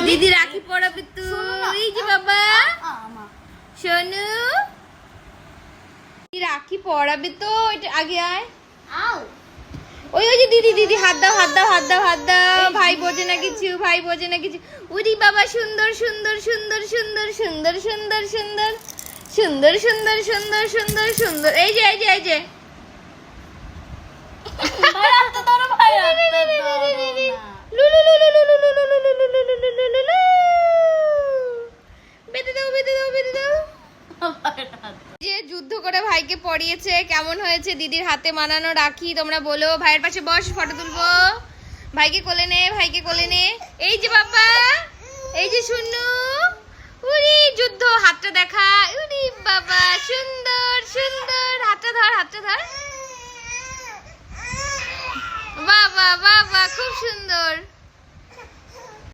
দিদি রাখি পড়াবে তো। এই যে বাবা সোনু রাখি পড়াবে তো। এটা আগে আয়। ওই ওই যে দিদি দিদি হাত দাও হাত দাও হাত দাও হাত দাও। ভাই বোঝে না কিছু, ভাই বোঝে না কিছু। উরি বাবা সুন্দর সুন্দর সুন্দর সুন্দর সুন্দর সুন্দর সুন্দর সুন্দর সুন্দর সুন্দর সুন্দর সুন্দর। এই যে এই যে এই যে যে যুদ্ধ করে ভাইকে পড়িয়েছে, কেমন হয়েছে দিদির হাতে বানানো রাখি তোমরা বলো। ভাইয়ের পাশে বস, ফটো তুলবো। ভাইকে কোলে নে, ভাইকে কোলে নে। এই যে বাবা, এই যে শুনু। উরি যুদ্ধ, হাতটা দেখা। উরি বাবা সুন্দর সুন্দর। হাতটা ধর, হাতটা ধর। বাবা বাবা খুব সুন্দর।